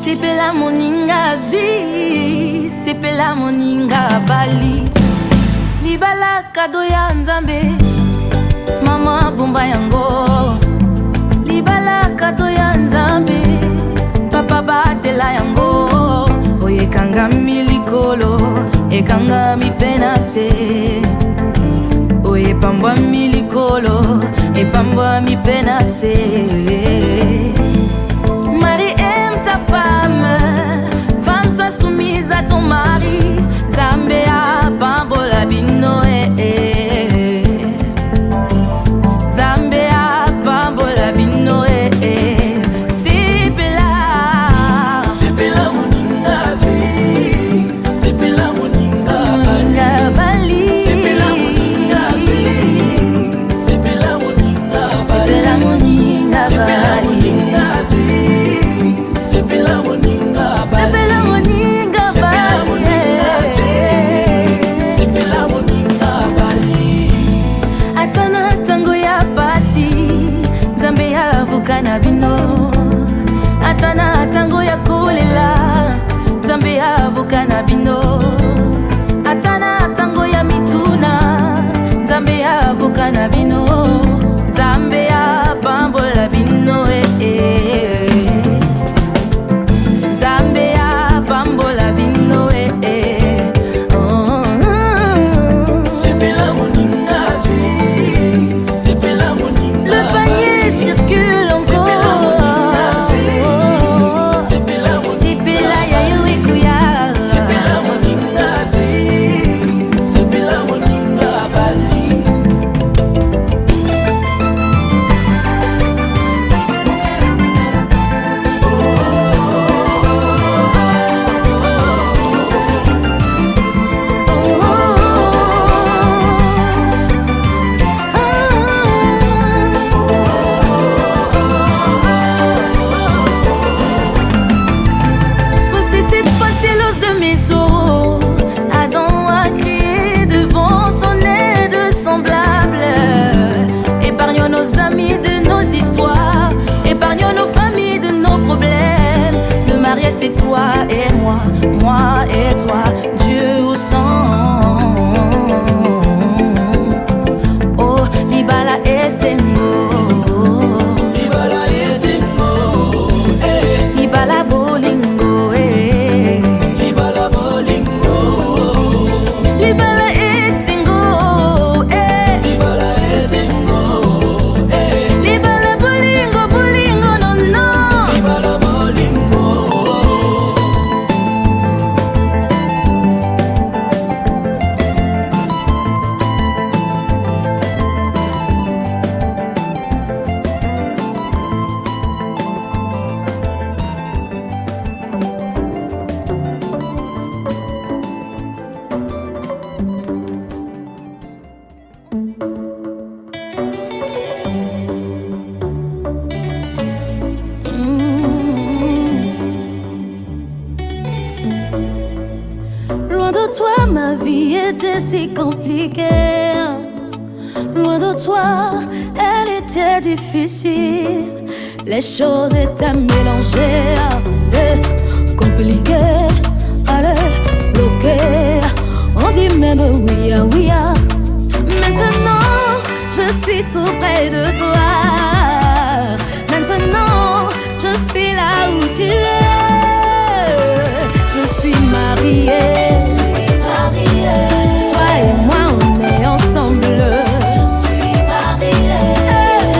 Sipela moninga zwi, sipela moninga bali. Libala kado ya nzambe, mama bumba yango. Libala kado ya nzambe, papa batela yango. Oye kanga milikolo, e kanga mi penase. Oye pambwa milikolo, e pambwa mi penase. Marie aime ta femme, femme sois soumise à ton mari. Zambea pambola bino Zambea pambola bino Sipela, sipela moninga zwi, sipela moninga bali, sipela moninga zwi, sipela moninga bali, sipela moninga bali, sipela moninga bali, sipela moninga bali, sipela moninga bali. Atana tango ya pasi, Nzambe ya vukana bino. Atana tango ya kolela, Nzambe ya vukana bino. Atana tango ya mituna, Nzambe ya vukana bino. Nzambe ya pambola bino Nzambe ya pambola bino Sipela moninga zwi, sipela moninga. Le panier circule encore. Sipela ya yuikuya. Sipela moninga zwi, sipela moninga bali. Voici cette fois c'est l'os de mes os. Adam a crié devant son aide semblable. Épargnons nos amis de nos histoires, épargnons nos familles de nos problèmes. Le mariage c'est toi et moi, moi et toi, Dieu au sang. Oh, libala et sengo, Libala yezingo, libala bolingo, libala bolingo, libala et sengo, libala yezingo, libala bolingo, bolingo, non, non. libala bolingo. Loin de toi, ma vie était si compliquée. Loin de toi, elle était difficile. Les choses étaient mélangées, compliquées, allez, bloquées. On dit même oui, ah, oui. Ah. Maintenant, je suis tout près de toi. Maintenant, je suis là où tu es. Je suis mariée. Je suis mariée. Toi et moi, on est ensemble. Je suis mariée.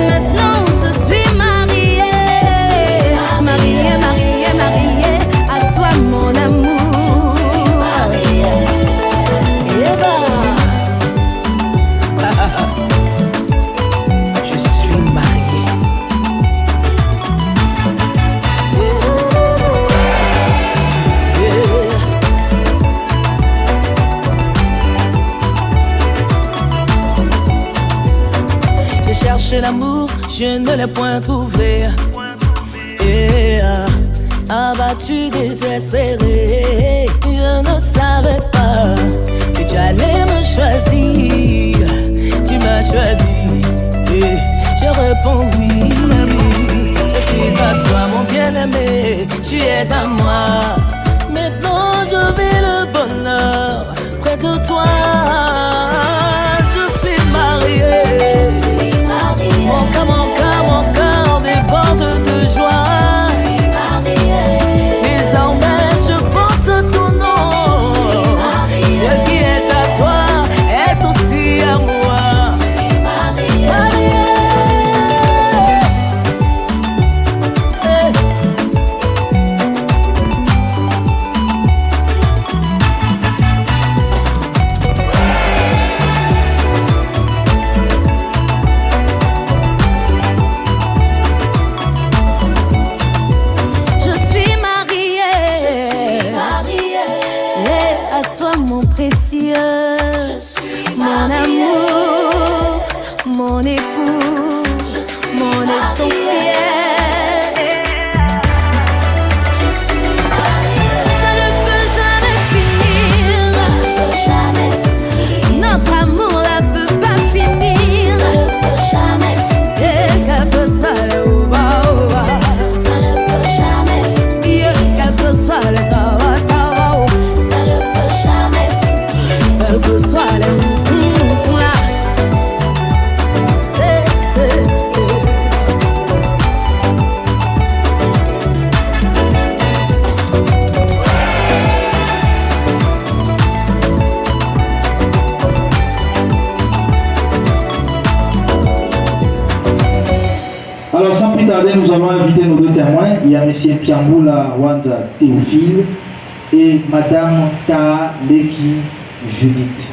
Maintenant, je suis mariée. Je suis mariée, mariée, mariée. À toi, mon amour. Je suis mariée. Et Je suis marié. J'ai cherché l'amour, je ne l'ai point trouvé. Abattu, désespéré, je ne savais pas que tu allais me choisir. Tu m'as choisi et je réponds oui. Je suis à toi mon bien-aimé, tu es à moi. Maintenant je vis le bonheur près de toi. Je suis mariée, mon cœur déborde de joie. Je suis mariée. Désormais je porte ton nom. Ce qui est à toi est aussi à moi. Je suis mariée. Je suis mariée. Et à toi mon précieux, mon amour, mon époux, mon essentiel. Ça ne peut jamais finir. Notre amour ne peut pas finir. Et quel que soit le ouah, quel que soit le tawa, quel que soit le Alors sans plus tarder, nous allons inviter nos deux témoins. Il y a M. Piamboula Wanda Théophile et Mme Taleki Judith.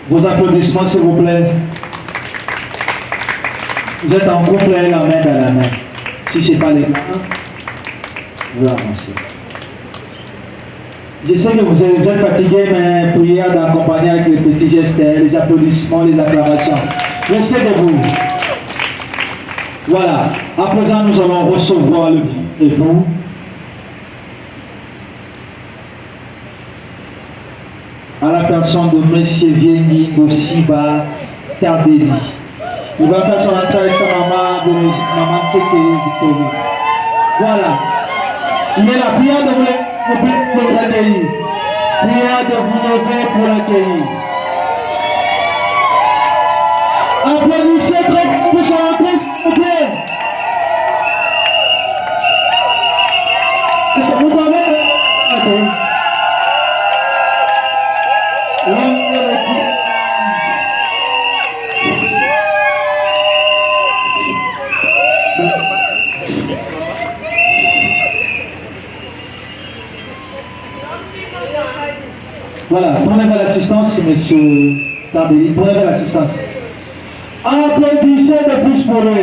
Vos applaudissements s'il vous plaît. Vous êtes en couple la main dans la main. Si ce n'est pas le cas, vous avancez. Je sais que vous êtes fatigué, mais priez d'accompagner avec les petits gestes, les applaudissements, les acclamations. Restez debout. Voilà. À présent, nous allons recevoir le époux. À la personne de M. Viengi Gosiba Tardeli. Il va faire son entrée avec sa maman, maman Tseke Victory. Voilà. Il est la prière de vous l'accueillir. Prière de vous lever pour l'accueillir. Applaudissez très pour son entrée, s'il vous plaît. Est-ce que vous pouvez? Ok. Voilà, prenez vers l'assistance, monsieur Tardeli, prenez vers l'assistance. Applaudissez de plus pour lui.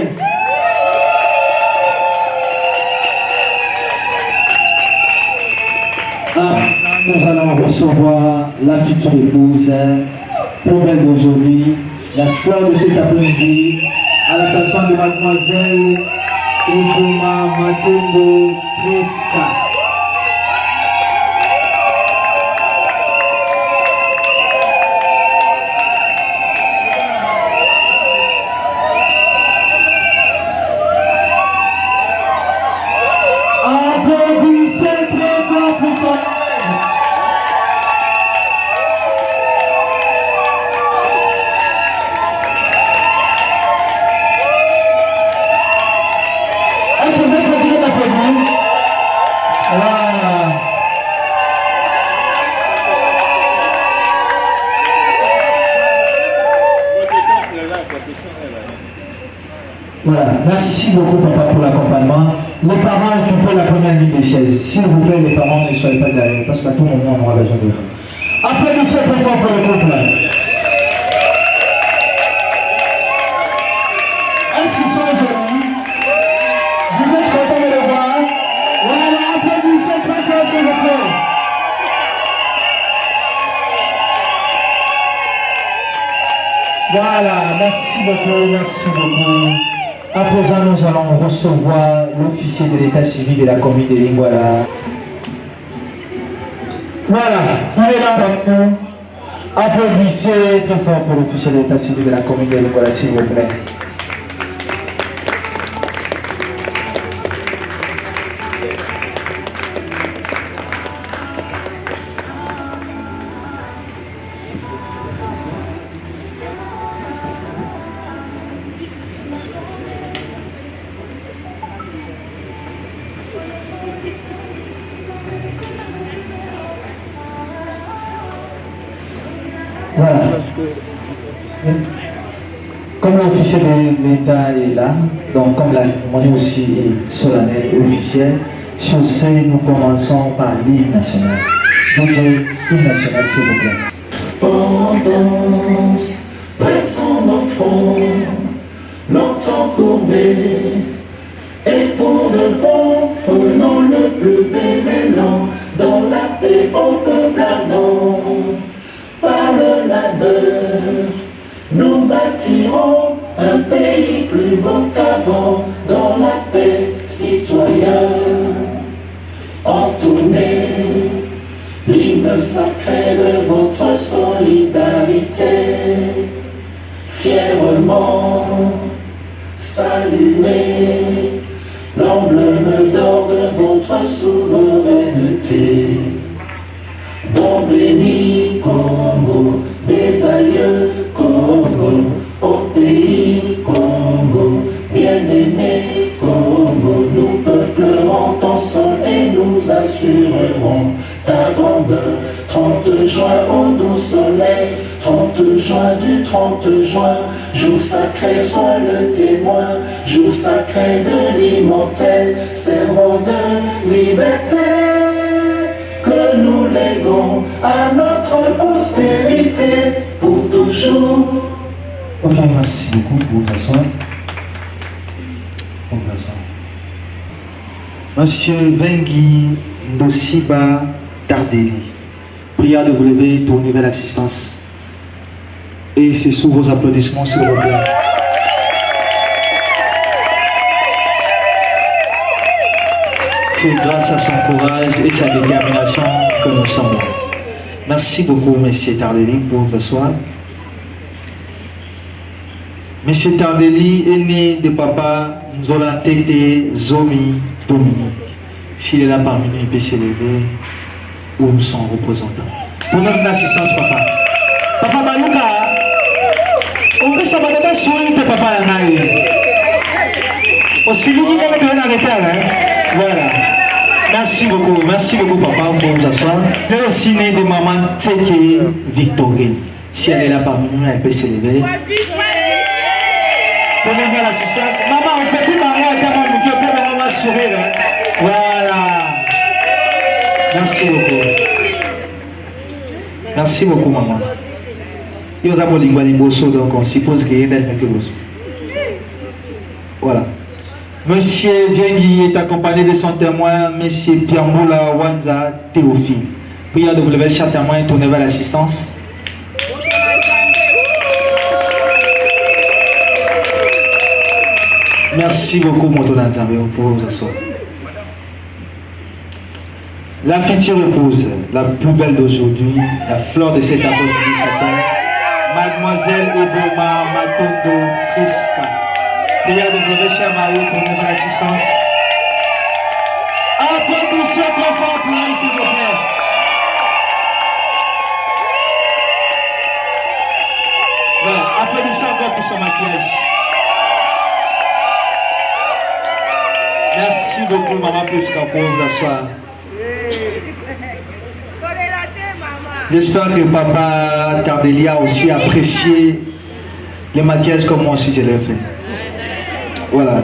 Nous allons recevoir la future épouse, pour belle d'aujourd'hui, la fleur de cet après-midi, à la personne de mademoiselle Ibuma Matumbo Priska. Applaudissez très fort pour son âme. Est-ce que vous êtes fatigué d'applaudir? Voilà. Voilà, merci beaucoup papa pour l'accompagnement. Les parents occupent la première ligne des chaises. S'il vous plaît, les parents, ne soyez pas derrière, parce qu'à tout moment, on aura besoin de vous. Applaudissez très fort pour le couple. Est-ce qu'ils sont jolis? Vous êtes contents de le voir? Voilà, applaudissez très fort, s'il vous plaît. Voilà, merci beaucoup, merci beaucoup. À présent, nous allons recevoir l'officier de l'état civil de la commune de Lingwala. Voilà, il est là avec nous. Applaudissez très fort pour l'officier de l'état civil de la commune de Lingwala, s'il vous plaît. Voilà. Comme l'officier de l'État est là, donc comme la cérémonie aussi est solennelle et officielle, sur ce, nous commençons par l'hymne national. Donc, l'hymne national, s'il vous plaît. On danse, pressons nos fronts, longtemps courbés, et pour de bon, prenons le plus bel élan, dans la paix au peuple ardent. Par le labeur, nous bâtirons un pays plus beau qu'avant, dans la paix citoyen. Entournez l'hymne sacré de votre solidarité, fièrement saluez l'emblème d'or de votre souveraineté. Bon béni Congo, des aïeux Congo, au pays Congo, bien-aimé Congo, nous peuplerons ton sol et nous assurerons ta grandeur. 30 juin au doux soleil, 30 juin du 30 juin, jour sacré sois le témoin, jour sacré de l'immortel, servant de liberté, que nous léguons à notre prospérité pour toujours. Ok, merci beaucoup pour vous asseoir. Monsieur Vengui Ndosiba Tardeli, prière de vous lever, tourner vers l'assistance. Et c'est sous vos applaudissements, s'il vous plaît. C'est grâce à son courage et sa détermination que nous sommes là. Merci beaucoup, Monsieur Tardeli, pour vous asseoir. Monsieur Tardeli est né de papa Nzola Tete Zomi Dominique. S'il est là parmi nous, il peut s'élever ou son représentant. Pour notre assistance, papa. Papa Baluka, on peut savoir que sourire de papa Yanaï. Aussi, vous qui avez donné la retard, voilà. Merci beaucoup, papa, pour vous asseoir. Elle est aussi née de maman Tseke Victorine. Si elle est là parmi nous, elle peut s'élever. Tournez vers l'assistance. Maman, on ne peut plus parler à ta maman, on peut vraiment sourire. Voilà. Merci beaucoup. Merci beaucoup, maman. Il y a des bosso, donc on suppose qu'il y a quelque chose. Voilà. Monsieur Viengui est accompagné de son témoin, Monsieur Piamboula Wanza Théophile. Prière de vous lever chaque témoin et tourner vers l'assistance. Merci beaucoup, Motonanzambe, pour vous asseoir. La future épouse, la plus belle d'aujourd'hui, la fleur de cet après-midi sapin, Mademoiselle Eboma Matondo Priska. Prière de vous lever, cher mari, tournez vers l'assistance. Applaudissez trop fort pour elle, s'il vous plaît. Voilà, applaudissez encore pour son maquillage. Merci beaucoup, maman Priska, pour vous asseoir. J'espère que papa Tardeli a aussi apprécié les maquillages comme moi aussi je l'ai fait. Voilà.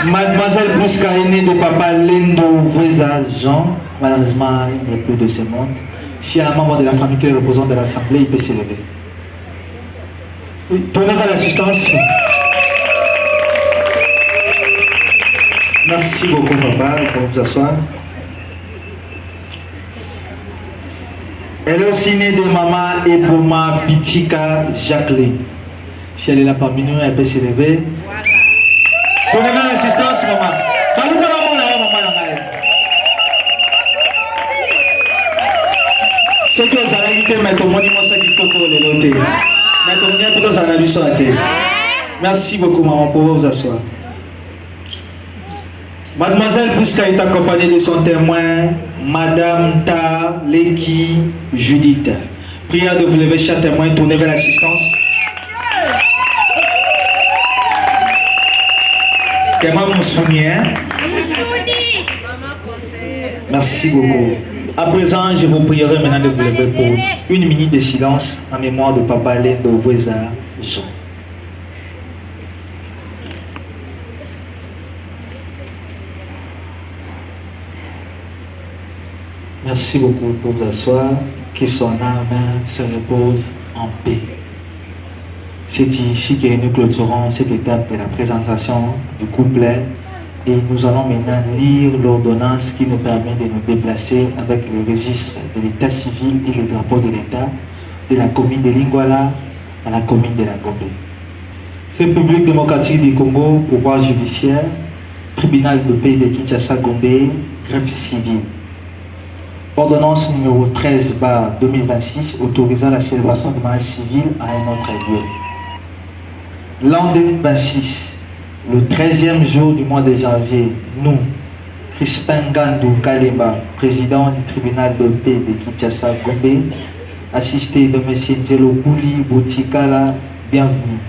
Mademoiselle Priska est née de papa Lendo Veza Jean. Malheureusement, il n'y a plus de ce monde. Si un membre de la famille qui représente de l'Assemblée, il peut s'élever. Oui, tournez vers l'assistance. Merci beaucoup, papa, pour vous asseoir. Elle est aussi née de maman Eboma Bitika Jacqueline. Si elle est là parmi nous, elle peut s'élever. Tournez vers l'assistance, maman. Ce que vous avez invité, mais tout le monde dit que vous avez noté. Mais tout le monde a dit merci beaucoup, maman, pour vous asseoir. Mademoiselle Priska est accompagnée de son témoin, Madame Ta Leki Judith. Prière de vous lever chaque témoin, tournez vers l'assistance. Témoin Moussouni, hein? Merci beaucoup. À présent, je vous prierai maintenant de vous lever pour une minute de silence en mémoire de Papa Lendo Voueza Jean. Merci beaucoup pour vous asseoir. Que son âme se repose en paix. C'est ici que nous clôturons cette étape de la présentation du couplet et nous allons maintenant lire l'ordonnance qui nous permet de nous déplacer avec le registre de l'état civil et le drapeau de l'état de la commune de Lingwala à la commune de la Gombe. République démocratique du Congo, pouvoir judiciaire, tribunal de paix de Kinshasa Gombe, greffe civile. Ordonnance numéro 13/2026 autorisant la célébration de mariage civil à un autre lieu. L'an 2026, le 13e jour du mois de janvier, nous, Crispin Gandou Kalemba, président du tribunal de paix de Kinshasa Gombe, assisté de M. Djelo Kouli Boutikala, bienvenue.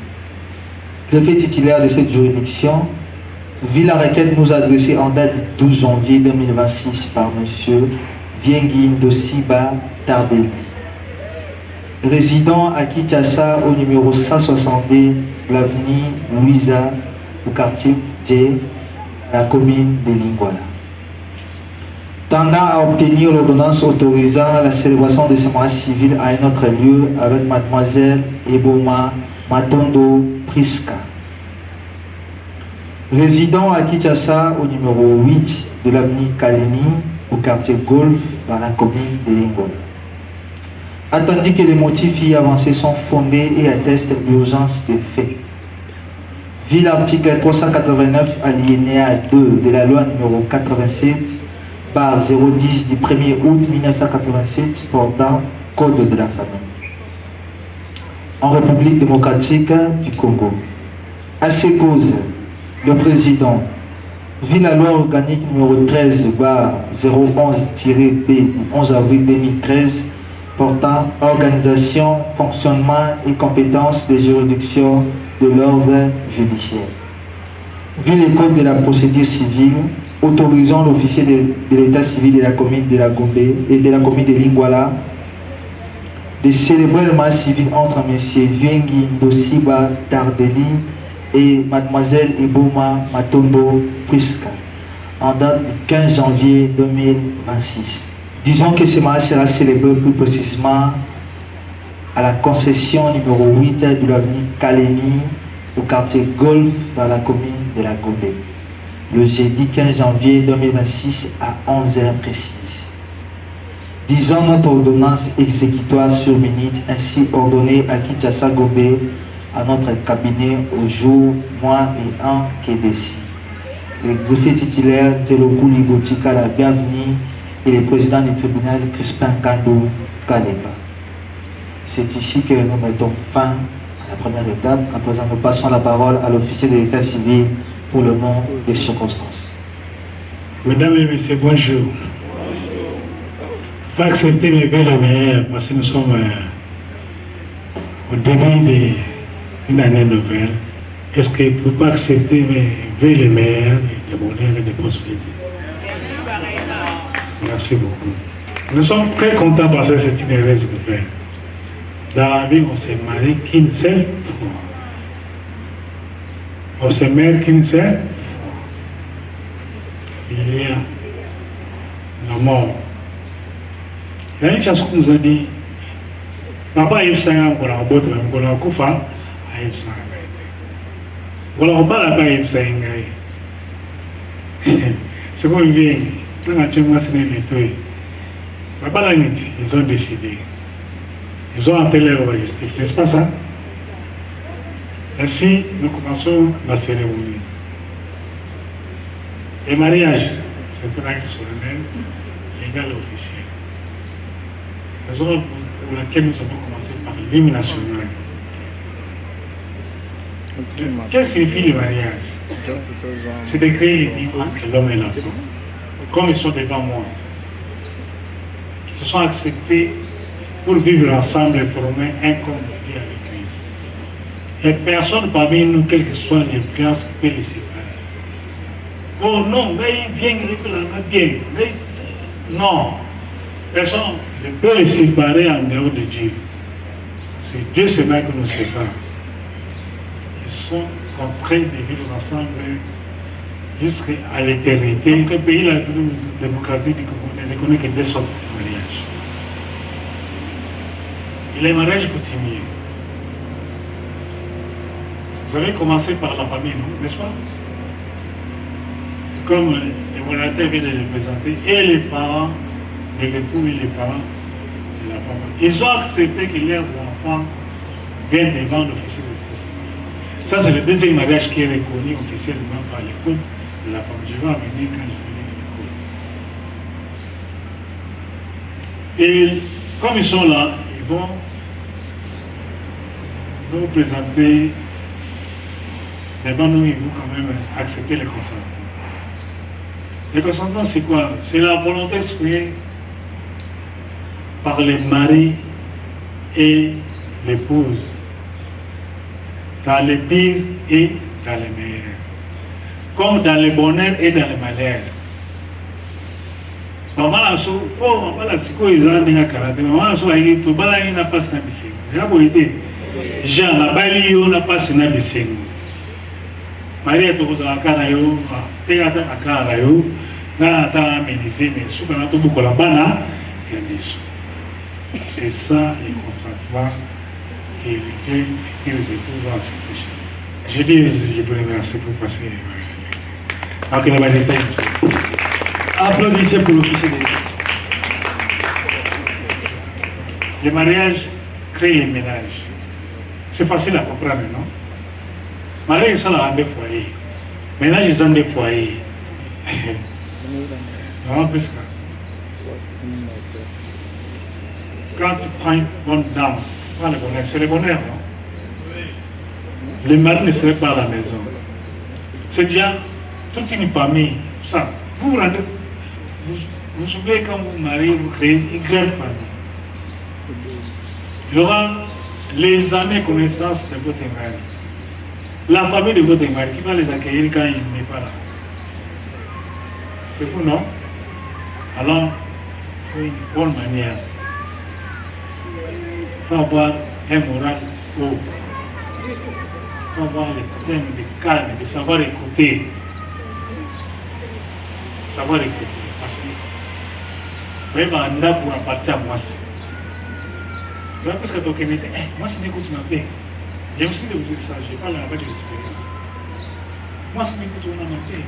Greffier titulaire de cette juridiction, vit la requête nous adressée en date du 12 janvier 2026 par M. Viengi Ndosiba Tardeli, résident à Kinshasa au numéro 162, l'avenue Louisa, au quartier Dje, à la commune de Lingwala. Tendant à obtenir l'ordonnance autorisant la célébration de ce mariage civil à un autre lieu avec mademoiselle Eboma Matondo Priska, résident à Kinshasa au numéro 8 de l'avenue Kalemi, au quartier Golf, dans la commune de Lingwala. Attendu que les motifs y avancés sont fondés et attestent l'urgence des faits. Vu l'article 389 alinéa 2 de la loi numéro 87/010 du 1er août 1987 portant Code de la famille. En République démocratique du Congo. À ces causes, le président, vu la loi organique numéro 13/011-B du 11 avril 2013 portant organisation, fonctionnement et compétences des juridictions de l'ordre judiciaire. Vu le code de la procédure civile, autorisant l'officier de l'état civil de la commune de la Gombe et de la commune de Lingwala de célébrer le mariage civil entre M. Viengi Ndosiba Tardeli et mademoiselle Eboma Matondo Priska en date du 15 janvier 2026. Disons que ce mariage sera célébré plus précisément à la concession numéro 8 de l'avenue Kalemi au quartier Golf dans la commune de la Gombe, le jeudi 15 janvier 2026 à 11h précises. Disons notre ordonnance exécutoire sur minute ainsi ordonnée à Kinshasa Gombe à notre cabinet au jour, mois et an qui est décis. Le greffier titulaire Djelokou Libotika la bienvenue et le président du tribunal Crispin Gandou Kalemba. C'est ici que nous mettons fin à la première étape. À présent, nous passons la parole à l'officier de l'état civil pour le nom des circonstances. Mesdames et messieurs, bonjour. Il faut accepter mes vœux les meilleurs parce que nous sommes au début d'une année nouvelle. Est-ce que vous ne pouvez pas accepter mes vœux les meilleurs, de bonheur et de prospérité? Merci beaucoup. Nous sommes très contents parce que c'est une heureuse nouvelle. Dans la vie, on s'est marié qu'une seule fois. On se marie qu'une seule fois. Il y a la mort. Il y a une chose qu'on nous a dit. Papa Yves Sanga, on a beau on a Koufa, à Yves Sanga. On a pas la Yves Sanga. C'est comme il vient. Dans la chambre, c'est le nettoyer. Papa ils ont décidé. Ils ont enterré leur objectif, n'est-ce pas ça? Ainsi, nous commençons la cérémonie. Le mariage, c'est un acte solennel, légal et officiel. Raison pour laquelle nous avons commencé par l'hymne national. Qu'est-ce que signifie le mariage? C'est de créer les liens entre l'homme et la femme. Comme ils sont devant moi, qui se sont acceptés pour vivre ensemble et former un corps à l'Église. Et personne parmi nous, quelle que soit l'influence, peut les séparer. Oh non, viens, bien. Non. Personne ne peut les séparer en dehors de Dieu. C'est Dieu seulement qui nous sépare. Ils sont contraints de vivre ensemble jusqu'à l'éternité. Le pays la République démocratique du Congo ne reconnaît que 2 sortes de mariage. Et les mariages coutumiers. Vous avez commencé par la famille, non? N'est-ce pas? C'est comme le modérateur vient de le présenter, et les parents de l'époux et les parents de la femme. Ils ont accepté que leurs enfants viennent devant l'officier de testament. Ça, c'est le deuxième mariage qui est reconnu officiellement par l'école de la femme. Je vais en venir quand je vais l'école. Et comme ils sont là, ils vont nous présenter. Devant nous, ils vont quand même accepter le consentement. Le consentement, c'est quoi? C'est la volonté exprimée par les maris et l'épouse, dans les pires et dans les meilleurs, comme dans le bonheur et dans le malheur. Maman la so, oh maman la siko izan denga karate, maman la so ayi to bala yi na passe na bisengo. C'est à boité. Jean la bali yo na passe na bisengo. Maria to kozala kana yo, te ata akala yo, na ata méniser mais souka na to bukola bana ya biso. C'est ça le consentement que les futurs époux vont accepter. Je dis, je vous remercie pour passer. Donc, il y a des détails. Applaudissez pour l'officier de l'église. Le mariage crée les ménages. C'est facile à comprendre, non? Mariage, ça a des foyers. Ménage, ils ont des foyers. Non, plus que. Quand tu prends une bonne dame, tu prends le bonheur, c'est le bonheur, non? Le mari ne serait pas à la maison. C'est déjà toute une famille. Ça, vous vous oubliez quand vous mariez, vous créez une grande famille. Il y aura les amis connaissances de votre mari. La famille de votre mari qui va les accueillir quand il n'est pas là. C'est vous, non? Alors, il faut une bonne manière. Il faut avoir un moral haut. Il faut avoir le thème de calme, de savoir écouter. Savoir écouter. Parce que, même en a pour appartenir à moi. Je vais parce que ton était, moi, si n'écoute ma paix. J'ai aussi de vous dire ça, je parle avec l'expérience. Moi, si n'écoute ma paix,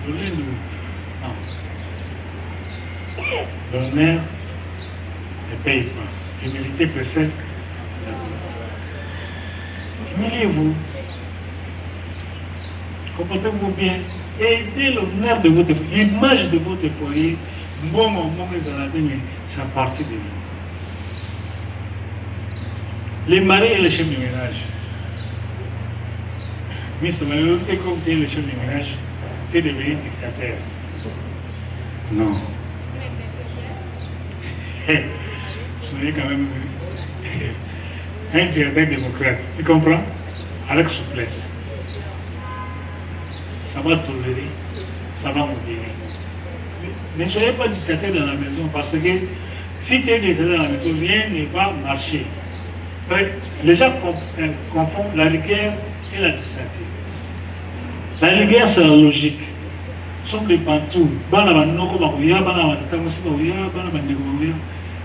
l'honneur ne paye pas. L'humilité précède. Humiliez-vous. Comportez-vous bien. Aidez l'honneur de votre foyer, l'image de votre foyer. Bon, c'est à partir de vous. Les maris et les chefs de ménage. Mr. Malheureusement, comme tu es le chef de ménage, tu es devenu dictateur. Non. Soyez quand même un dictateur démocrate. Tu comprends? Avec souplesse. Ça va tolérer, ça va modérer. Ne soyez pas dictateur dans la maison parce que si tu es dictateur dans la maison, rien ne va marcher. Les gens confondent la rigueur et la dictature. La rigueur, c'est la logique. Nous sommes des bantous.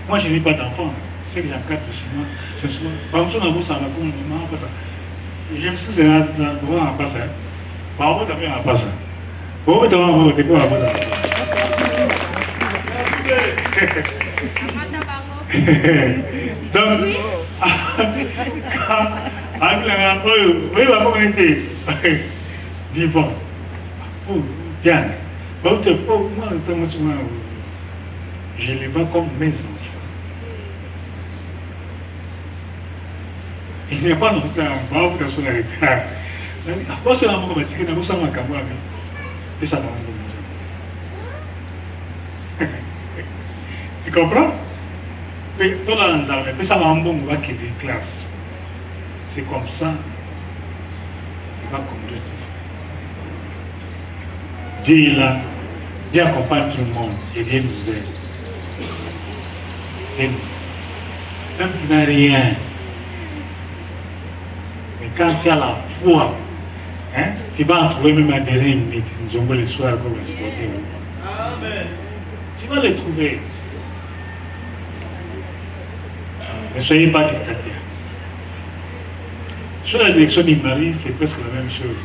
Moi, je n'ai pas d'enfant. C'est que j'encadre chez moi. C'est souvent. J'aime ça, c'est un droit à passer. Par contre, tu as pas ça. Bon, tu as pas ça. Donc, Divan. Oh, Diane. Je les vois comme mes enfants. Il n'y a pas longtemps, je suis en retard. C'est un moment où je suis en train de faire. Tu comprends? Tout là, ça va en bon qui des classes. C'est comme ça tu vas conduire ton frère. Dieu est là, Dieu accompagne tout le monde et Dieu nous aide. même tu n'as rien. Mais quand tu as la foi, hein, tu vas en trouver même à dernière minute. Nous avons les soirs comme les supporters. Amen. Tu vas les trouver. Ne soyez pas dictateurs. Sur la direction du mari, c'est presque la même chose.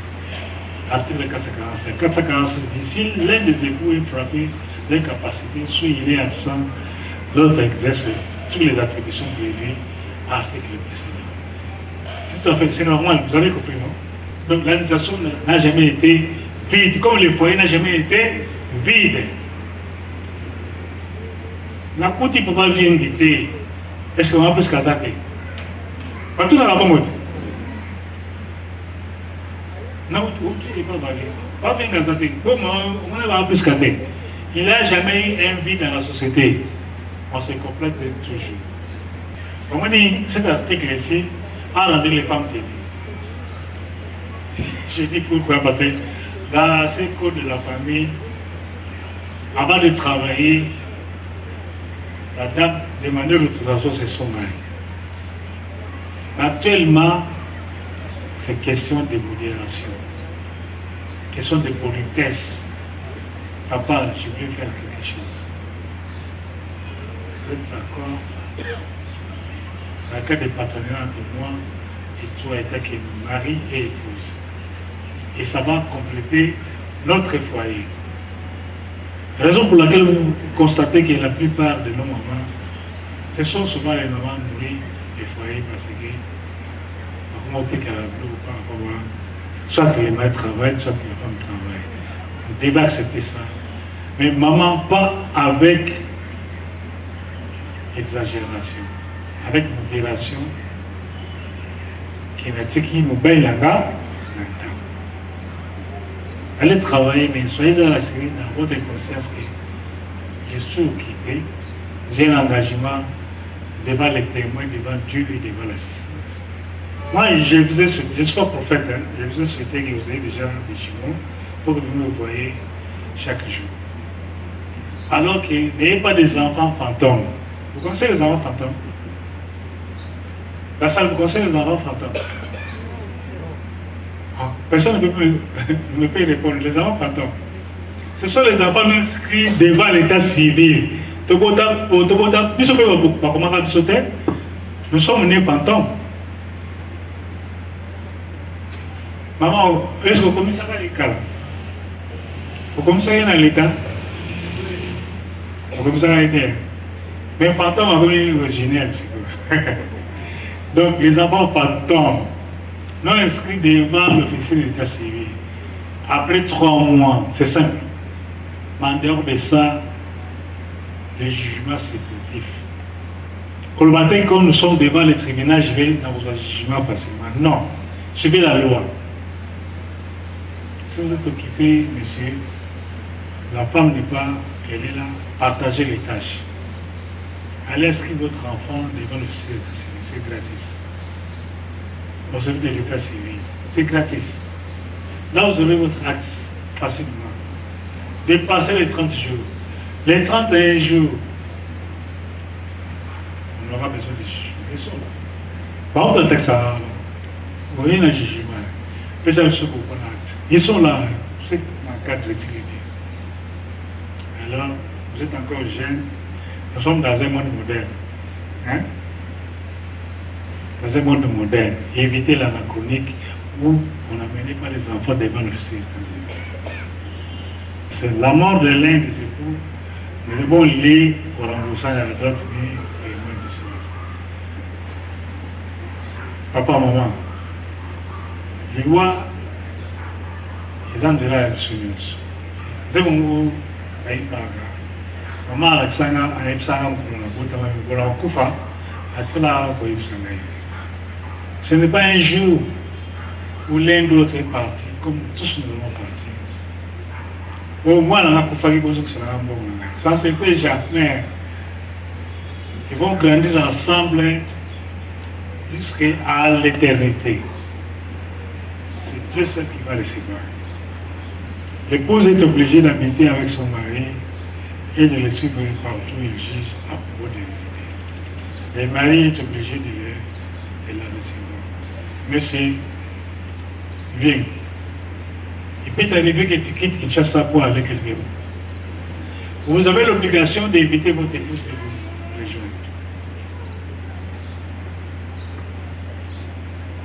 Article 445. 446 dit si l'un des époux est frappé d'incapacité, soit il est absent, l'autre exerce toutes les attributions prévues à l'article précédent. C'est tout à fait, c'est normal, vous avez compris, non? Donc l'administration n'a jamais été vide, comme le foyer n'a jamais été vide. La côte, il ne peut pas venir guetter. Est-ce qu'on va plus casater? Partout dans la bonne mode. Non, il ne peut pas venir. Pas venir casater. Comment on va plus casater? Il n'a jamais eu un vide dans la société. On se complète toujours. Comme on dit, cet article ici a rendu les femmes têtues. Je dis pourquoi, parce que dans ce code de la famille, avant de travailler, la dame demandait l'autorisation, c'est son mari. Actuellement, c'est question de modération, question de politesse. Papa, je voulais faire quelque chose. Vous êtes d'accord? Dans le cas de partenariat entre moi et toi, étant que mari et épouse. Et ça va compléter notre foyer. Raison pour laquelle vous constatez que la plupart de nos mamans, ce sont souvent les mamans nourries des foyers parce que soit les mères travaillent, soit les femmes travaillent. Vous devez accepter ça. Mais maman, pas avec exagération, avec modération, qui n'a qui nous baille là-bas. Allez travailler, mais soyez à la série dans votre conscience que je suis occupé, j'ai un engagement devant les témoins, devant Dieu et devant l'assistance. Moi, je ne suis pas prophète, hein, je vous ai souhaité que vous ayez déjà des jumeaux pour que vous me voyez chaque jour. Alors que n'ayez pas des enfants fantômes. Vous connaissez les enfants fantômes? La salle, vous connaissez les enfants fantômes? Personne ne peut répondre. Les enfants fantômes. Ce sont les enfants inscrits devant l'état civil. Nous sommes nés fantômes. Maman, est-ce que vous commencez à l'école? Vous commencez à l'état? Vous commencez à l'état? Mais fantôme est originel. Donc les enfants fantômes non inscrits devant l'officier de l'état civil. Après 3 mois, c'est simple. Mais en dehors de ça, les jugements sélectifs. Pour le matin, comme nous sommes devant les tribunaux, je vais dans vos jugements facilement. Non, suivez la loi. Si vous êtes occupé, monsieur, la femme n'est pas, elle est là, partagez les tâches. Allez inscrire votre enfant devant l'officier de l'état civil, c'est gratis. Au service de l'état civil, c'est gratis. Là, vous aurez votre acte facilement. Dépassez les 30 jours. Les 31 jours, on aura besoin de jugement. Par contre, le texte, vous voyez un jugement. Ils sont là, c'est en cas de retirité. Alors, vous êtes encore jeune, nous sommes dans un monde moderne. Hein? Dans un monde moderne, évitez l'anachronique où on n'amenait pas les enfants devant l'officier d'état civil. C'est la mort de l'un des époux, nous devons lier au remboursement de la dot ni au paiement de cela. Papa, maman, les lois, ils ont déjà la soumission. C'est mon maman, Alexandra, a eu ça en Koufa, a tout là, ce n'est pas un jour où l'un d'autre est parti, comme tous nous sommes partis. Au moins, on a Koufa qui ça ne se fait jamais. Ils vont grandir ensemble jusqu'à l'éternité. C'est Dieu seul qui va les séparer. L'épouse est obligée d'habiter avec son mari et de le suivre partout où il juge à propos des idées. les maris sont obligés de la recevoir. Monsieur, viens. Il peut t'arriver que tu quittes Kinshasa pour aller quelque part. Vous avez l'obligation d'inviter votre épouse de vous rejoindre.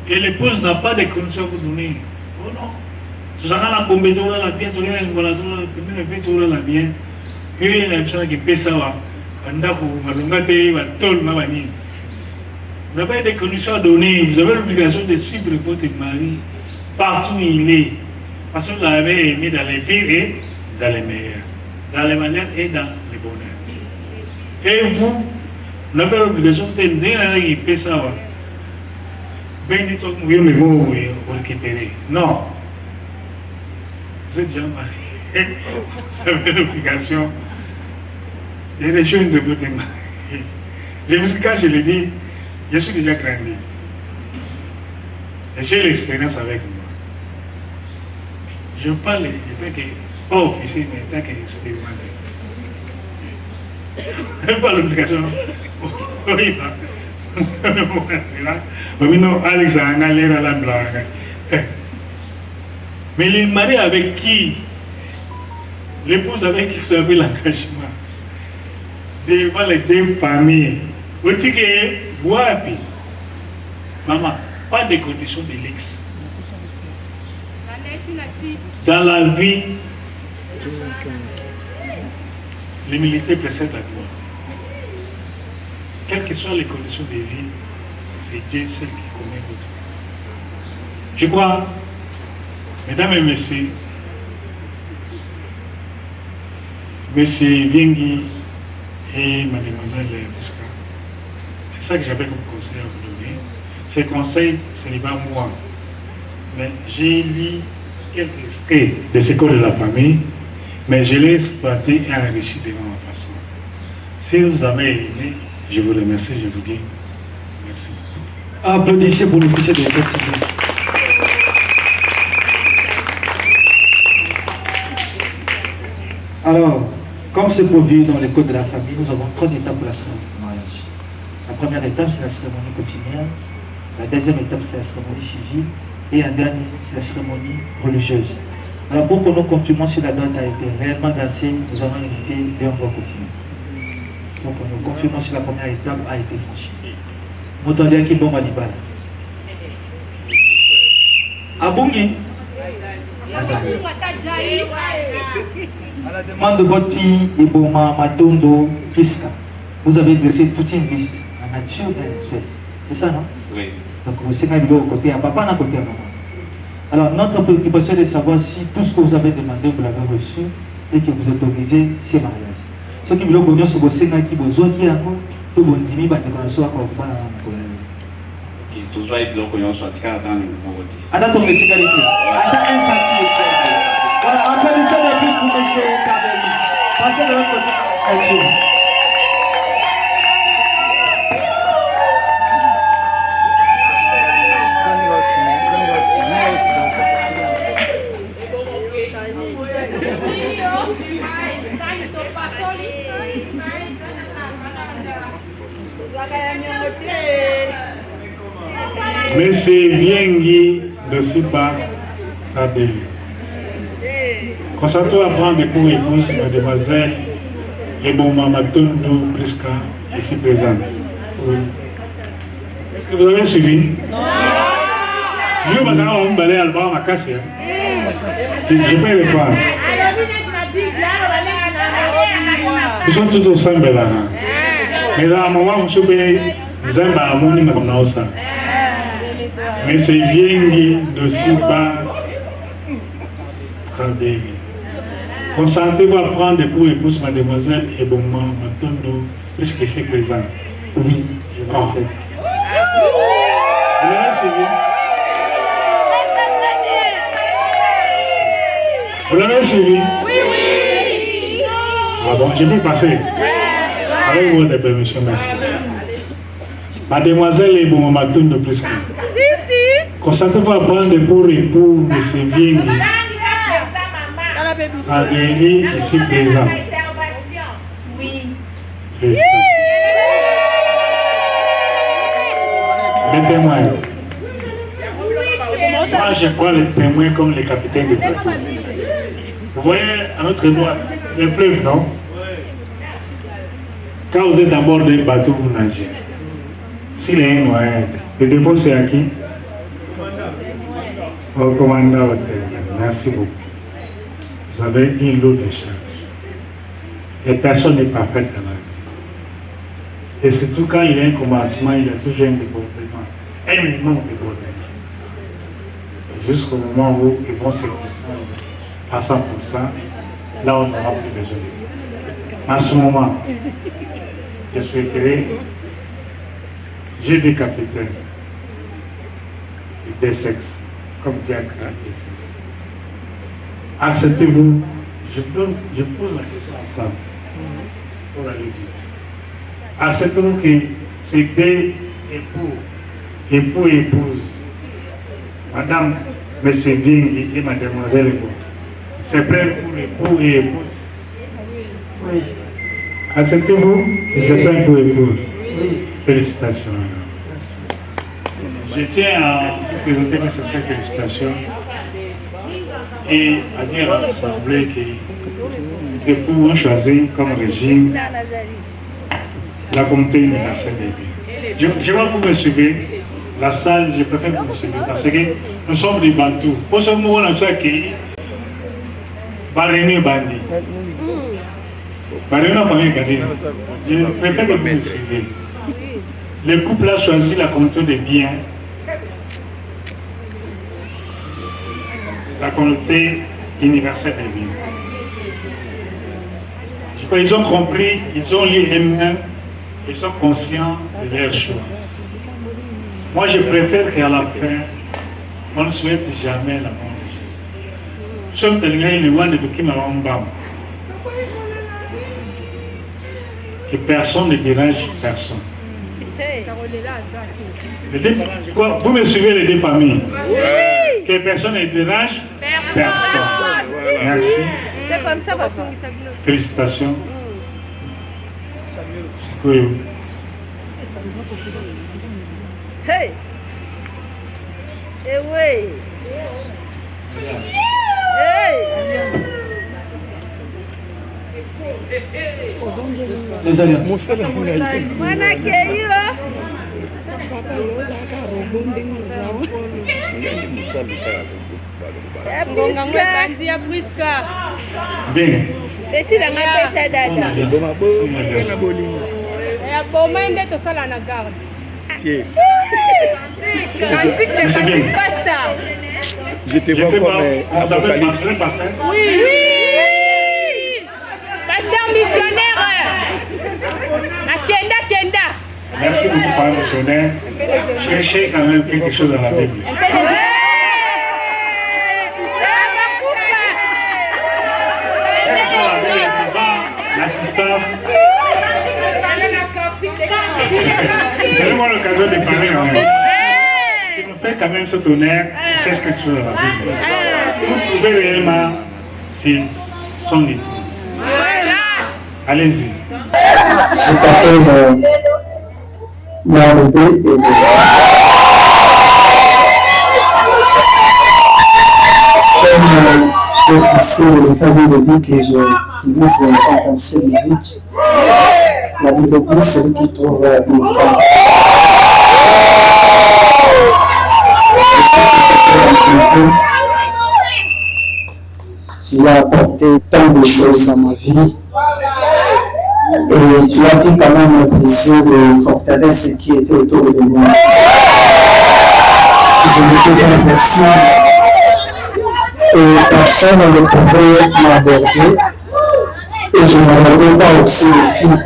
Et l'épouse n'a pas de conditions à vous donner. Oh non. Tu as la bombe, tu as la bien, tu as la bien. Et il y a une personne qui peut savoir. Vous n'avez pas de conditions à donner. Vous avez l'obligation de suivre votre mari partout où il est. Parce que vous l'avez aimé dans les pires et dans les meilleurs. Dans les manières et dans les bonheurs. Et vous avez l'obligation de tenir il peut savoir. Récupérer. Non. Vous êtes déjà marié. Vous avez l'obligation de rejoindre votre mari. Quand je le dis, je suis déjà grandi. Et j'ai l'expérience avec moi. Je parle étant que, pas officier, mais étant qu'expérimenté. Je n'ai pas l'obligation. Oui, non, Alex a un aller à la blague. Mais les maris avec qui, l'épouse avec qui vous avez l'engagement, devant les deux familles, vous dites que, wapi, maman, pas de conditions de l'ex. Dans la vie, l'humilité précède la gloire. Quelles que soient les conditions de vie, c'est Dieu seul qui connaît votre vie. Je crois, mesdames et messieurs, monsieur Viengi et mademoiselle Pesca, c'est ça que j'avais comme conseil à vous donner. Ces conseils, ce n'est pas moi. Mais j'ai lu quelques extraits de ce code de la famille, mais je l'ai exploité et enrichi de ma façon. Si vous avez aimé, je vous remercie, je vous dis merci. Applaudissez pour l'officier de l'état civil. Alors, comme c'est prévu dans le code de la famille, nous avons 3 étapes pour la cérémonie de mariage. La première étape, c'est la cérémonie coutumière. La deuxième étape, c'est la cérémonie civile. Et en dernier, c'est la cérémonie religieuse. Alors, pour que nous confirmions si la date a été réellement versée, nous allons inviter les endroits coutumiers. Donc, nous confirmons si la première étape a été franchie. Motandé qui bon malibala. Abongi. À la demande de votre fille, Iboma Matondo Kiska, vous avez dressé toute une liste en nature et en espèce. C'est ça, non? Oui. Donc, vous savez au côté à papa, à côté à maman. Alors, notre préoccupation est de savoir si tout ce que vous avez demandé, vous l'avez reçu et que vous autorisez ces mariages. Ce qui veut dire que vous avez qui vous avez tout bon dimi ba te connaissez encore pas na kolé. OK, tout ça est bloqué on soit tika dans le moment. Ada to metika leki. Ada un chantier. Voilà, applaudissez de plus pour monsieur Kabeli. Passez de l'autre côté chantier. Monsieur Viengi de Sipa Tadeli. Concentrez à prendre pour épouse mademoiselle Eboma Matondo Priska, ici présente. Est-ce que vous avez suivi? Non. Je vais vous avoir un balai à l'album à casser. Je peux répondre. Ils sont tous ensemble là. Mais à un moment, je peux vous avez un monde comme ça. Mais c'est Viengi de Sipa Tadeli. Concentrez-vous à prendre pour épouse mademoiselle Eboma Matondo, puisque c'est présent. Oui, je l'accepte. Vous l'avez suivi? Vous l'avez suivi? Oui, oui. Ah bon, je peux passer. Avec votre permission, merci. Mademoiselle Eboma Matondo Priska. Concentrez-vous à prendre pour époux M. Viengi Tadeli, ici présent. Oui. Félicitations. Les témoins. Moi, je crois les témoins comme les capitaines de bateau. Vous voyez à notre droite, les fleuves, non? Quand vous êtes à bord d'un bateau, vous nagez. S'il y a une noyade, le défaut c'est à qui? Au commandant hôtel. Merci beaucoup. Vous avez une lourde charge. Et personne n'est parfait dans la vie. Et surtout quand il y a un commencement, il y a toujours un débordement. Un minimum de débordement. Jusqu'au moment où ils vont se confondre à 100%, là on n'aura plus besoin de vous. À ce moment, je souhaiterais, j'ai des capitaines des sexes, comme diacre des sexes. Acceptez-vous, je pose la question ensemble pour aller vite. Acceptez-vous que ces deux époux et épouses, Madame, Monsieur Vingi et Mademoiselle Ego, se prennent pour époux et épouses? Oui. Acceptez-vous qu'ils se prennent pour épouses? Oui. Félicitations. Merci. Je tiens à vous présenter mes sincères félicitations et à dire à l'Assemblée que les époux ont choisi comme régime la communauté universelle des biens. Je vois que vous me suivez. La salle, je préfère que vous me suivez parce que nous sommes des Bantous. Pour ce moment, on a fait accueillir Baréni Bandi. Baréni famille Bandi. Je préfère que vous me suivez. Le couple a choisi la communauté des biens. La communauté universelle des biens. Je crois qu'ils ont compris, ils ont lu eux-mêmes, ils sont conscients de leur choix. Moi, je préfère qu'à la fin, on ne souhaite jamais la mort de Jésus. Sauf que que personne ne dérange personne. Vous me suivez les deux familles? Oui. Que personne ne dérange personne. Merci. C'est comme ça. Félicitations. C'est quoi? Hey! Eh oui! Hey! Les alliances. Mwana keyo! Bien. Eti na ngapeta dada. Je te vois comme apocalypse. Oui! Pasteur missionnaire! Kenda! Merci beaucoup, Père missionnaire. Cherchez quand même quelque chose dans la Bible. L'assistance. Donnez-moi l'occasion de parler en même. Qui nous fait quand même cet honneur, cherche quelque chose dans la Bible. Vous pouvez réellement, c'est son épouse. Allez-y. Je t'appelle Maroubé et comme officier de l'État de dit que j'utilise un français biblique. La Bible dit celui qui trouve une femme. Tu as apporté tant de choses dans ma vie. Et tu as pu quand même briser les forteresses qui étaient autour de moi. Je n'étais pas facile et personne ne pouvait m'aborder. Et je n'abordais pas aussi les filles.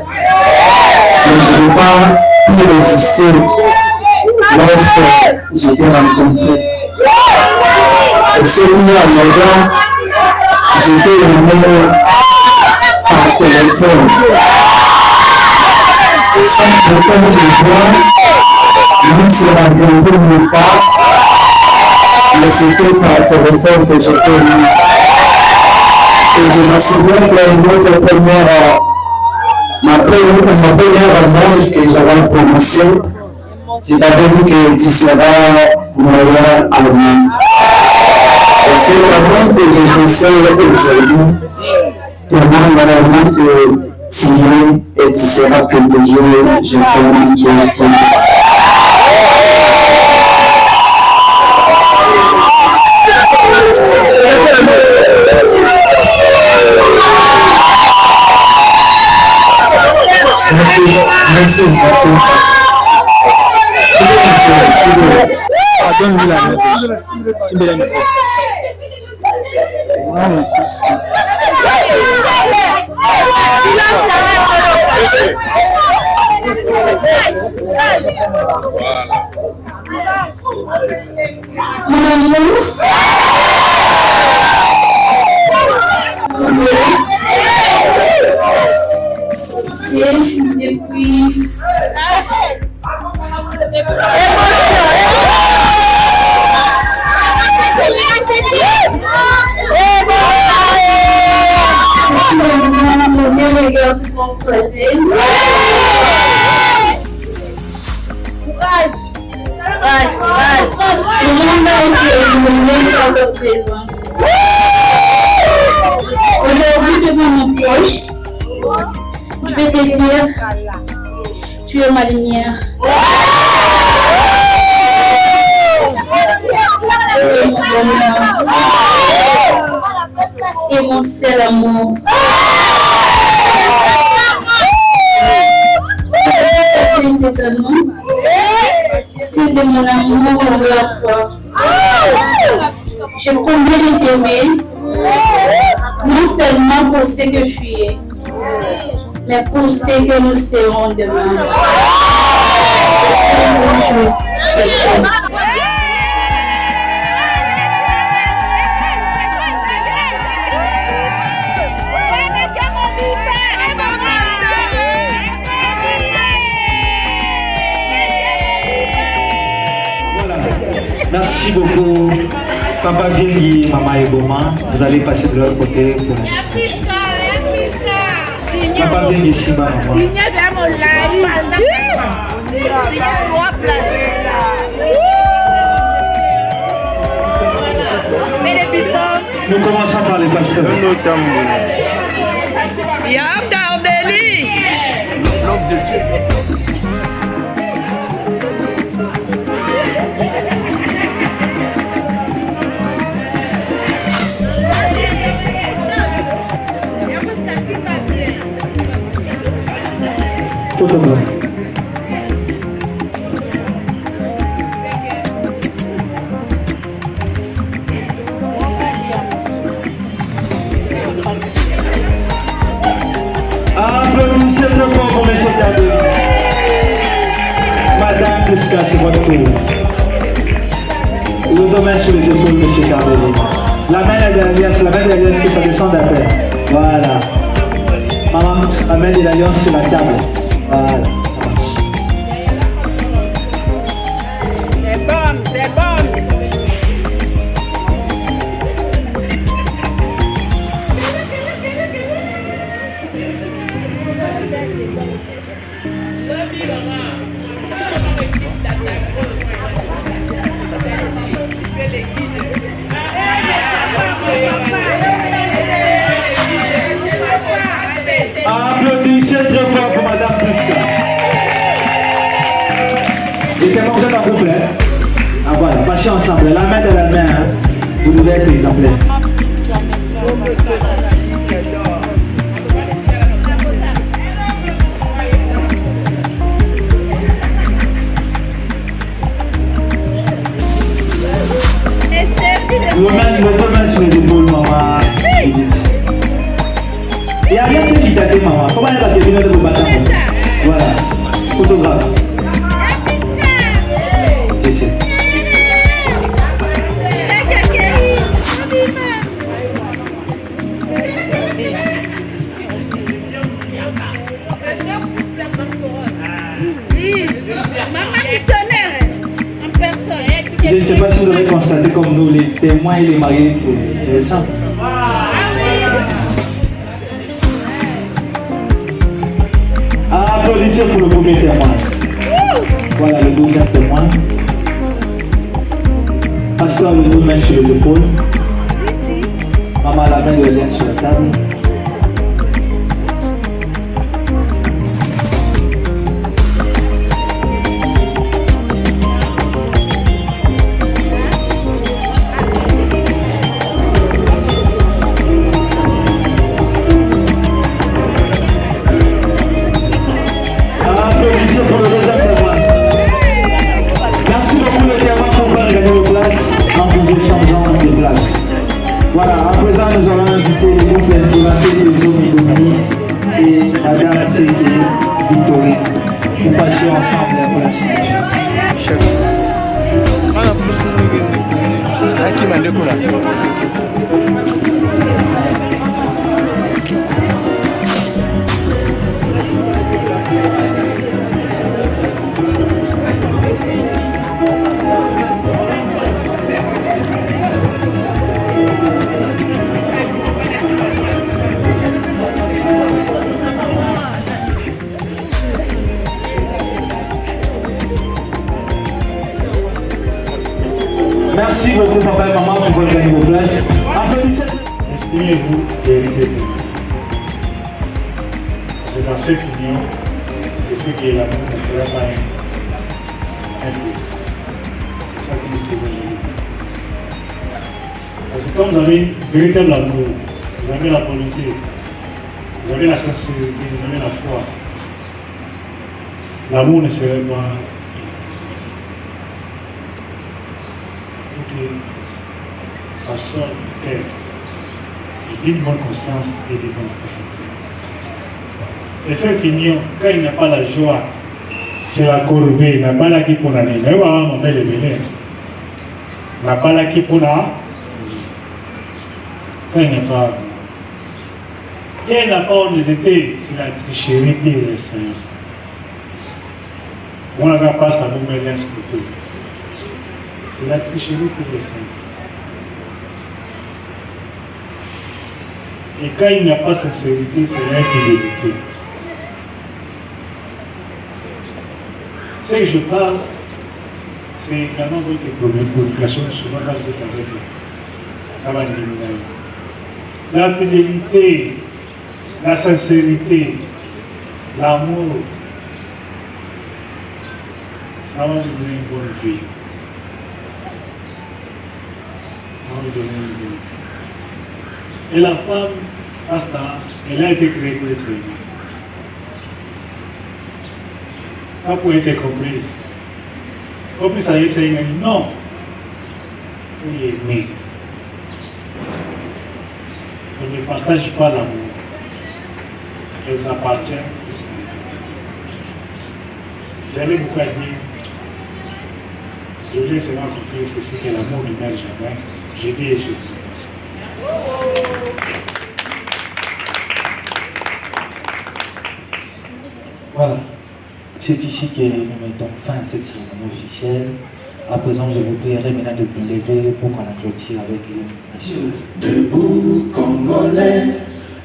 Mais je n'ai pas pu résister lorsque je t'ai rencontré. Et c'est lié à mon gars, j'étais aimé par téléphone. Sans faire de voix, ni se rencontrer nulle part, mais c'était par téléphone que j'étais venu. Et je me souviens que ma première image que j'avais prononcée, je t'avais dit que tu seras meilleur ami. Et c'est vraiment que je conseille aujourd'hui, tellement vraiment que tu es et tu seras quelque chose, je t'aime pour la Merci. Donne-lui la main. C'est bien le micro. Mon amour. C'est depuis les gars se sont croisés. Le monde a été illuminé par leur présence. Aujourd'hui, devant mon proche, je vais te dire, tu es ma lumière. Tu es mon bonheur. Et mon seul amour. C'est un nom. Signe de mon amour envers toi. Je promets de t'aimer, non seulement pour ce que tu es, mais pour ce que nous serons demain. Merci beaucoup, Papa Viengi, Maman Eboma. Vous allez passer de l'autre côté pour la suite. Papa Viengi, Simba, Maman. Nous commençons par les pasteurs. Yam Dardeli. Photographe. Applaudissez très fort pour M. Tardeli. Madame Priska, c'est votre tour. Le domaine sur les épaules, M. Tardeli. La main de l'alliance, que ça descende à peine. Voilà. Maman, la main de l'alliance sur la table. Voilà, ça marche. C'est bon. Applaudissez très fort pour Madame Priska. Et comment vous êtes en couple, hein? Ah voilà, marchez ensemble. La main de la main, hein? Vous devez être exemplaire. Le deux mains sur les épaules, maman. Et après, c'est qui t'a dit, maman. Comment elle va te venir de vous battre? Voilà. Photographe. Je sais. Je ne sais pas si vous avez constaté comme nous, les témoins et les mariés, c'est simple. Applaudissez pour le premier témoin. Voilà le deuxième témoin. Pasteur le nous main sur les épaules. Maman la main de Hélène sur la table. Applaudissez pour le deuxième témoin. Merci beaucoup les témoins pour faire gagner vos places en vous échangeant des places. Voilà, à présent nous allons inviter les groupes Intimaté des hommes Dominique et Madame Tseke Victorine pour passer ensemble pour la signature. Merci beaucoup papa et maman pour votre gagner vos places. Applaudissez. Estimez-vous et répétez-vous. C'est dans cette union que ce qui est l'amour ne sera pas un but. Ça, c'est une question de vie. Parce que quand vous avez un véritable amour, vous avez la volonté, vous avez la sincérité, vous avez la foi, l'amour ne serait pas que ça sorte du cœur et d'une bonne conscience et de bonne foi sincère. Et cette union, quand il n'y a pas la joie, c'est la corvée, il n'a pas la qui pour l'année. Mais voilà, mon bel événement. Il n'a pas la qui pour la. Quand il n'y a pas. Quand il n'a pas honnêteté, c'est la tricherie pire et simple. On n'a pas ça vous mêler un scrutin. C'est la tricherie pure et simple. Et quand il n'y a pas sincérité, c'est l'infidélité. Ce que je parle, c'est également votre publication, souvent quand vous êtes avec la fidélité, la sincérité, l'amour, ça va vous donner une bonne vie. Ça va vous donner une bonne vie. Et la femme, Asta, elle a été créée pour être aimée. Pas pour être comprise. Au plus ça y est, ça y est, non. Il faut l'aimer. On ne partage pas l'amour. Elle vous appartient jusqu'à l'éternité. J'avais beaucoup à dire. Je voulais seulement conclure ceci que l'amour ne meurt jamais. Je dis et je vous remercie. Voilà. C'est ici que nous mettons fin à cette cérémonie officielle. À présent, je vous prierai maintenant de vous lever pour qu'on la clôture avec l'hymne national. Debout Congolais,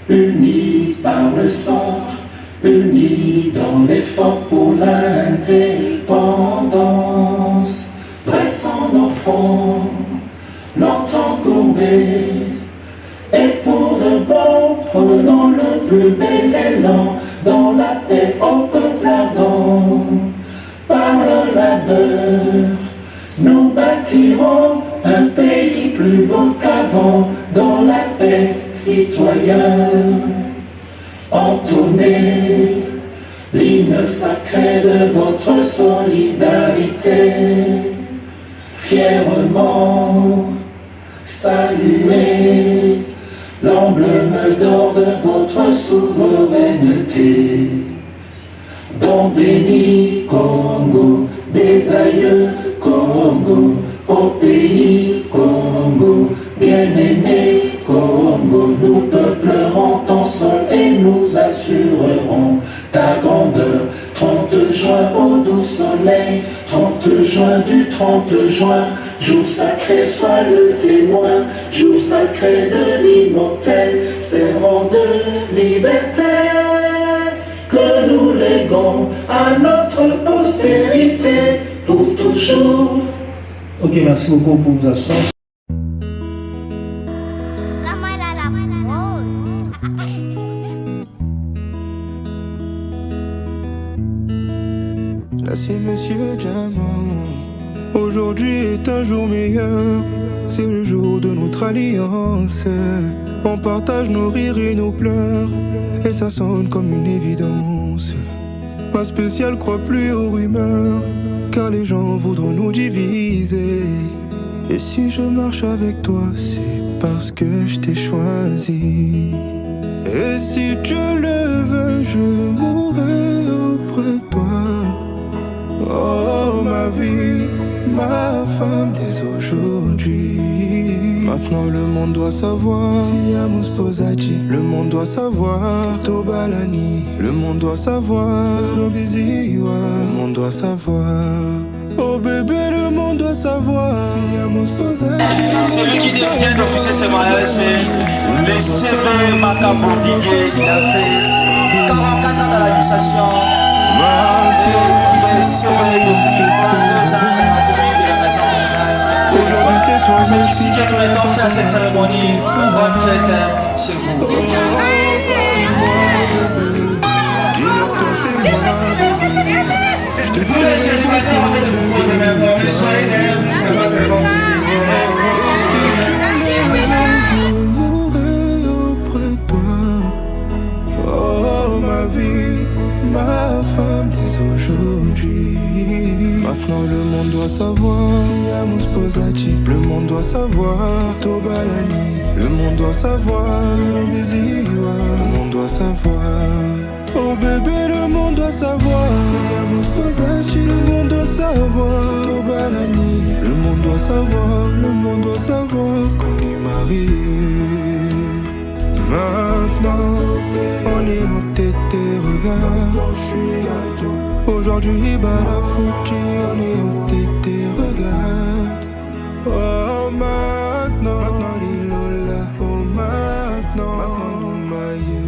unis par le sang, unis dans l'effort pour l'indépendance. Dressons nos fronts, longtemps courbés, et pour de bon, prenons le plus bel élan. Dans la paix, au peuple ardent, par le labeur, nous bâtirons un pays plus beau qu'avant. Dans la paix, citoyens, entonnez l'hymne sacré de votre solidarité. Fièrement, saluez l'emblème d'or de votre souveraineté. Don béni Congo, des aïeux Congo, au pays Congo, bien-aimé Congo, nous peuplerons ton sol et nous assurerons ta grandeur. 30 juin au doux soleil, 30 juin du 30 juin, jour sacré soit le témoin, jour sacré de l'immortel, serment de liberté, que nous léguons à notre postérité. Ok, merci beaucoup pour vous asseoir. Là c'est Monsieur Diamant. Aujourd'hui est un jour meilleur. C'est le jour de notre alliance. On partage nos rires et nos pleurs. Et ça sonne comme une évidence. Ma spéciale croit plus aux rumeurs, car les gens voudront nous diviser. Et si je marche avec toi, c'est parce que je t'ai choisi. Et si Dieu le veut, je mourrai auprès de toi. Oh ma vie, ma femme dès aujourd'hui. Maintenant le monde doit savoir. Si Amos Posati, le monde doit savoir. Tobalani, le monde doit savoir. Lobiziwa, le monde doit savoir. Oh bébé, le monde doit savoir. Si Amos Posati. Celui qui vient d'officier ce mariage, c'est le CB Macabo Didier. Il a fait 44 ans dans l'administration. Il est CB depuis 22 ans dans la commune de la maison communale. C'est ici que nous mettons faire cette cérémonie. Bonne fête chez vous. Je te fais ma femme dès aujourd'hui. Maintenant le monde doit savoir. Si Amos Posati, le monde doit savoir. Tobalani, le monde doit savoir. Lobiziwa, le monde doit savoir. Oh bébé, le monde doit savoir. Si Amos Posati, le monde doit savoir. Tobalani, le monde doit savoir. Le monde doit savoir qu'on est mariés. Maintenant, on est en tête et regarde. Aujourd'hui, Barafouti, on est en tête et regarde. Oh, maintenant, Lilola. Oh, maintenant, Maïe.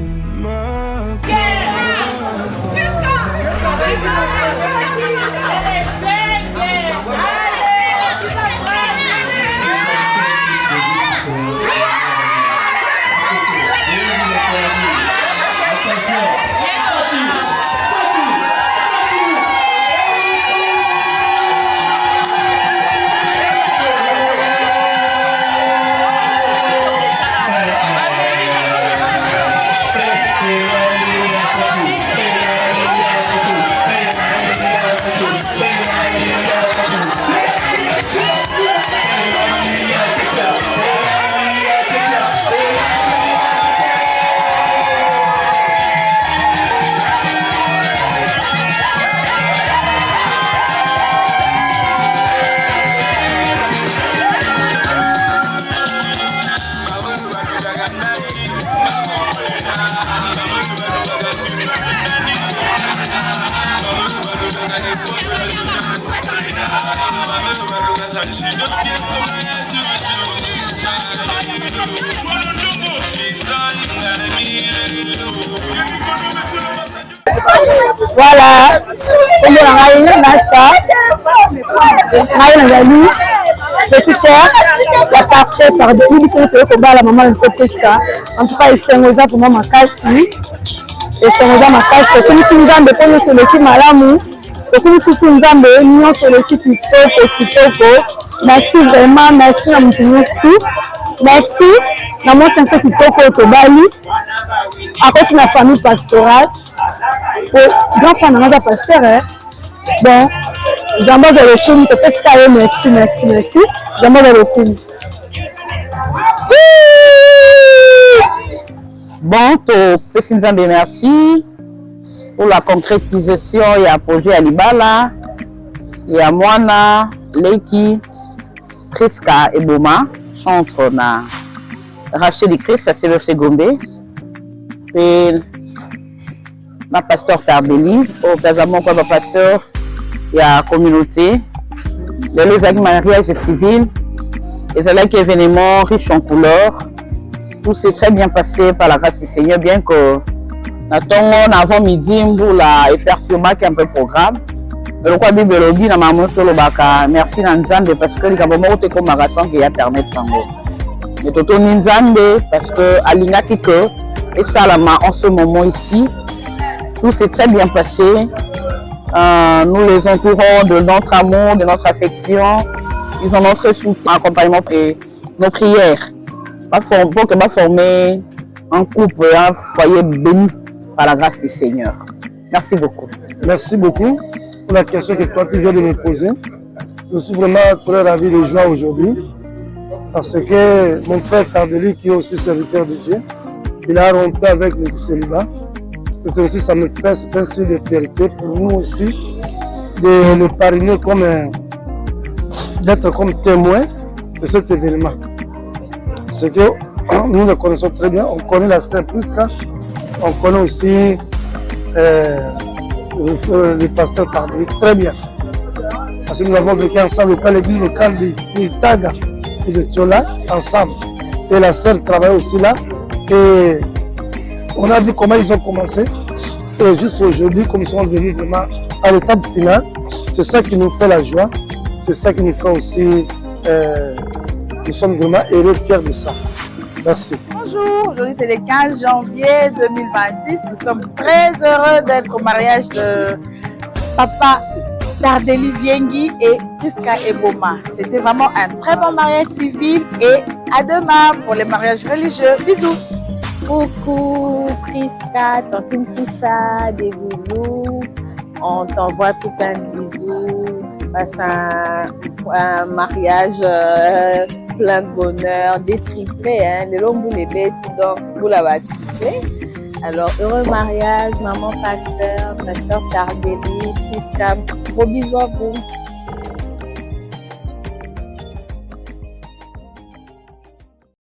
Voilà, on est petit sœur, la parfaite par deux minutes, c'est que la maman ne sait ça. En tout cas, c'est un pour moi ma casse. Et c'est un ma casse. Tout le monde a déposé sur l'équipe Malamu. Tout le monde a déposé sur l'équipe Kitoko. Merci vraiment, merci à mon tout. Merci. Dans mon sens, c'est Kitoko au Bali. Après, c'est la famille pastorale. Grand frère, on a pasteur. Bon, j'aimerais le film. Merci. J'aimerais le film. Bon, Président, merci pour la concrétisation. Il y a un projet à Libala, il y a Moana, Leki, Triska et Boma, centre na Rachel Christ à CVFC Gombe. Et ma pasteur Tardeli, au présentement comme pasteur, il y a la communauté, les mariages civils, et là qui événement riche en couleurs. Tout s'est très bien passé par la grâce du Seigneur, bien que nous avons avant midi pour la effectivement qui est un peu programme. le quoi Bible lobby na maman solo baka merci na Nzambe parce que les gabomoko te comme magasin qui a permettre sango. Mais toto Nzambe parce que alingaki que et ça là en ce moment ici tout s'est très bien passé. Nous les entourons de notre amour, de notre affection. Ils ont notre soutien, accompagnement et nos prières pour que va former un couple, un foyer béni par la grâce du Seigneur. Merci beaucoup. Merci beaucoup pour la question que toi tu viens de me poser. Je suis vraiment très ravi de joie aujourd'hui parce que mon frère Tardeli, qui est aussi serviteur de Dieu, il a rompu avec le célibat. Et aussi, ça me fait, c'est un signe de fierté pour nous aussi de le parrainer comme d'être comme témoin de cet événement. C'est que nous le connaissons très bien, on connaît la Sainte Prisca, on connaît aussi le pasteur Tardeli très bien. Parce que nous avons vécu ensemble, pas l'église locale de Taga, ils étaient là ensemble. Et la sœur travaille aussi là. Et on a vu comment ils ont commencé. Et juste aujourd'hui, comme ils sont venus vraiment à l'étape finale, c'est ça qui nous fait la joie. C'est ça qui nous fait aussi. Nous sommes vraiment heureux, fiers de ça. Merci. Bonjour, aujourd'hui c'est le 15 janvier 2026. Nous sommes très heureux d'être au mariage de Papa Tardeli Viengi et Prisca Eboma. C'était vraiment un très bon mariage civil et à demain pour les mariages religieux. Bisous. Coucou Prisca, tantine Tisha, des bisous. On t'envoie tout un bisou. Passe un mariage plein de bonheur, détriplé, hein, de longs bouts les bêtes, donc vous l'avez triplé. Alors, heureux mariage, maman pasteur Tardeli, Prisca, gros bisous à vous.